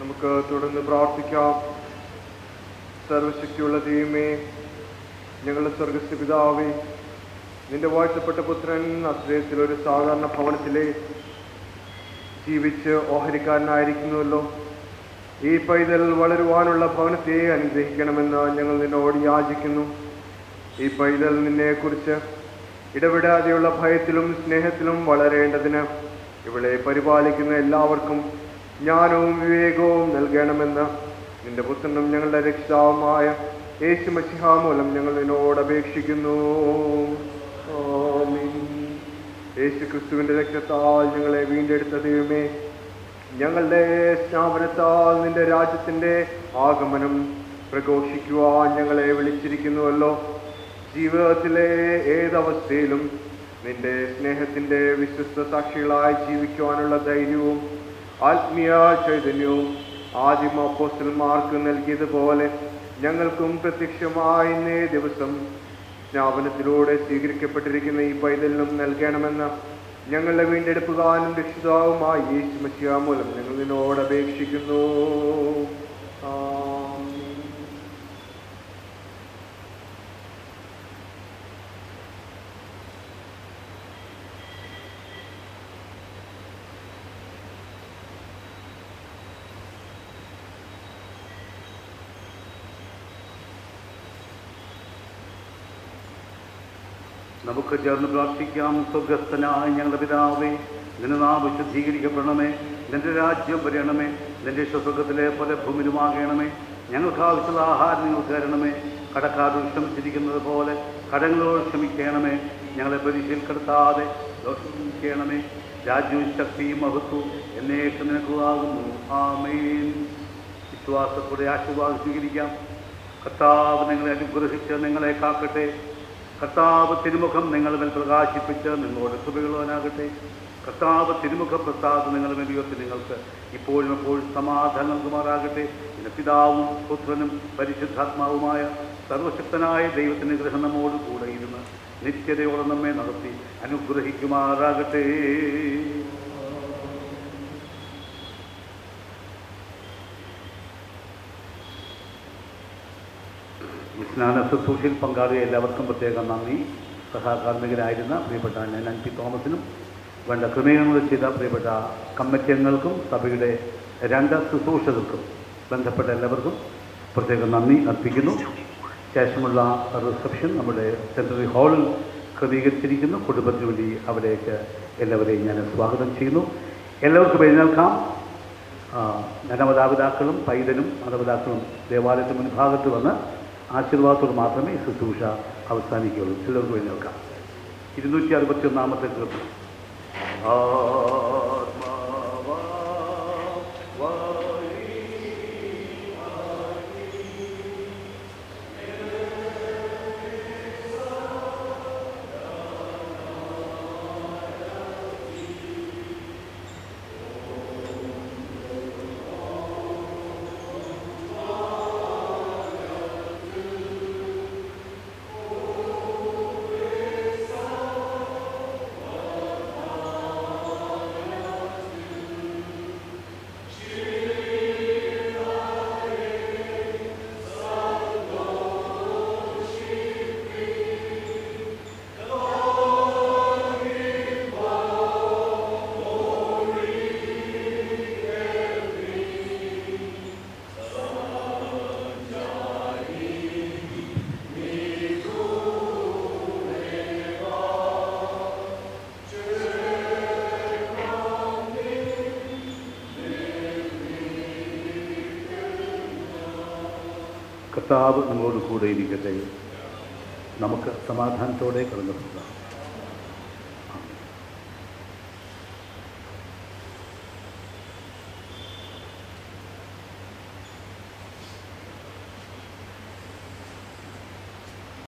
നമുക്ക് തുടർന്ന് പ്രാർത്ഥിക്കാം. സർവശക്തിയുള്ള ദൈവമേ, ഞങ്ങളുടെ സ്വർഗസ്ഥ പിതാവേ, നിന്റെ വാഴ്ത്തപ്പെട്ട പുത്രൻ നസ്രയത്തിൽ ഒരു സാധാരണ ഭവനത്തിലെ ജീവിച്ച് ഓഹരിക്കാരനായിരിക്കുന്നുവല്ലോ. ഈ പൈതൽ വളരുവാനുള്ള ഭവനത്തെ അനുഗ്രഹിക്കണമെന്ന് ഞങ്ങൾ നിന്നോട് യാചിക്കുന്നു. ഈ പൈതൽ നിന്നെക്കുറിച്ച് ഇടപെടാതെയുള്ള ഭയത്തിലും സ്നേഹത്തിലും വളരേണ്ടതിന് ഇവളെ പരിപാലിക്കുന്ന എല്ലാവർക്കും ജ്ഞാനവും വിവേകവും നൽകണമെന്ന് നിന്റെ പുത്രനും ഞങ്ങളുടെ രക്ഷിതാവുമായ യേശു മശിഹ മൂലം ഞങ്ങൾ നിന്നോട് അപേക്ഷിക്കുന്നു. ആമീൻ. യേശു ക്രിസ്തുവിന്റെ രക്തത്താൽ ഞങ്ങളെ വീണ്ടെടുത്ത ദൈവമേ, ഞങ്ങളുടെ സ്നാപനത്താൽ നിന്റെ രാജ്യത്തിന്റെ ആഗമനം പ്രഘോഷിക്കുവാൻ ഞങ്ങളെ വിളിച്ചിരിക്കുന്നുവല്ലോ. ജീവിതത്തിലെ ഏതവസ്ഥയിലും നിന്റെ സ്നേഹത്തിന്റെ വിശ്വസ്ത സാക്ഷികളായി ജീവിക്കുവാനുള്ള ധൈര്യവും ആത്മീയ ചൈതന്യവും ആദിമ അപ്പോസ്തലന്മാർക്ക് നൽകിയതുപോലെ ഞങ്ങൾക്കും പ്രത്യക്ഷമായ ഇന്നേ ദിവസം സ്നാപനത്തിലൂടെ സ്വീകരിക്കപ്പെട്ടിരിക്കുന്ന ഈ പൈതലിനും നൽകണമെന്ന് ഞങ്ങളുടെ വീണ്ടെടുപ്പുകാരനും രക്ഷിതാവുമായ യേശു മശിഹ മൂലം ഞങ്ങൾ നിന്നോട് അപേക്ഷിക്കുന്നു. നമുക്ക് ചേർന്ന് പ്രാർത്ഥിക്കാം. സ്വർഗസ്ഥനായ ഞങ്ങളുടെ പിതാവേ, നിന്റെ നാമം വിശുദ്ധീകരിക്കപ്പെടണമേ, നിന്റെ രാജ്യം വരണമേ, നിന്റെ സ്വർഗത്തിലെ പോലെ ഭൂമിയിലുമാകണമേ. ഞങ്ങൾക്ക് ആവശ്യമുള്ള ആഹാരം നിങ്ങൾക്ക് തരണമേ. കടക്കാരോട് ക്ഷമിച്ചിരിക്കുന്നത് പോലെ കടങ്ങളോട് ക്ഷമിക്കണമേ. ഞങ്ങളെ പരീക്ഷയിൽ കടത്താതെ ദോഷിക്കണമേ. രാജ്യവും ശക്തിയും മഹത്വവും എന്നേക്കും നിനക്കുള്ളതാകുന്നു. ആമേൻ. വിശ്വാസത്തോടെ ആശീർവാദം സ്വീകരിക്കാം. കർത്താവ് നിങ്ങളെ അനുഗ്രഹിച്ച് നിങ്ങളെ കാക്കട്ടെ. കർത്താവ് തിരുമുഖം നിങ്ങളുടെ മേൽ പ്രകാശിപ്പിച്ച് നിങ്ങളോട് കൃപയുള്ളവനാകട്ടെ. കർത്താവ് തിരുമുഖ പ്രസാദം നിങ്ങളുടെ മേൽ ഉയർത്തി നിങ്ങൾക്ക് ഇപ്പോഴും എപ്പോഴും സമാധാനം നൽകുമാറാകട്ടെ. ഇതിന് പിതാവും പുത്രനും പരിശുദ്ധാത്മാവുമായ സർവശക്തനായ ദൈവത്തിൻ്റെ ഗ്രഹം നമ്മോട് കൂടെ ഇരുന്ന് നിത്യതയോടെ നമ്മെ നടത്തി അനുഗ്രഹിക്കുമാറാകട്ടെ. സ്നാന ശുശ്രൂഷയിൽ പങ്കാളിയ എല്ലാവർക്കും പ്രത്യേകം നന്ദി. സഹകാർമ്മികരായിരുന്ന പ്രിയപ്പെട്ട നൻപി തോമസിനും വേണ്ട ക്രമീകരണങ്ങൾ ചെയ്ത പ്രിയപ്പെട്ട കമ്മിറ്റി അംഗങ്ങൾക്കും സഭയുടെ 2 ശുശ്രൂഷകർക്കും ബന്ധപ്പെട്ട എല്ലാവർക്കും പ്രത്യേകം നന്ദി അർപ്പിക്കുന്നു. ശേഷമുള്ള റിസപ്ഷൻ നമ്മുടെ സെൻട്രൽ ഹാളിൽ ക്രമീകരിച്ചിരിക്കുന്നു. കുടുംബത്തിന് വേണ്ടി അവിടേക്ക് എല്ലാവരെയും ഞാൻ സ്വാഗതം ചെയ്യുന്നു. എല്ലാവർക്കും എഴുന്നേൽക്കാം. ധനമാതാപിതാക്കളും പൈതനും മാതാപിതാക്കളും ദേവാലയത്തിന് മുൻഭാഗത്ത് വന്ന് ആശീർവാദത്തോട് മാത്രമേ ശുശ്രൂഷ അവസാനിക്കുകയുള്ളൂ. ചിലർക്ക് എഴുന്നേൽക്കാം. 261 കീർത്തനം. ആത്മാവാ കർത്താവ് നമ്മളോട് കൂടെ ഇരിക്കട്ടെ. നമുക്ക് സമാധാനത്തോടെ കടന്നു പോകാം.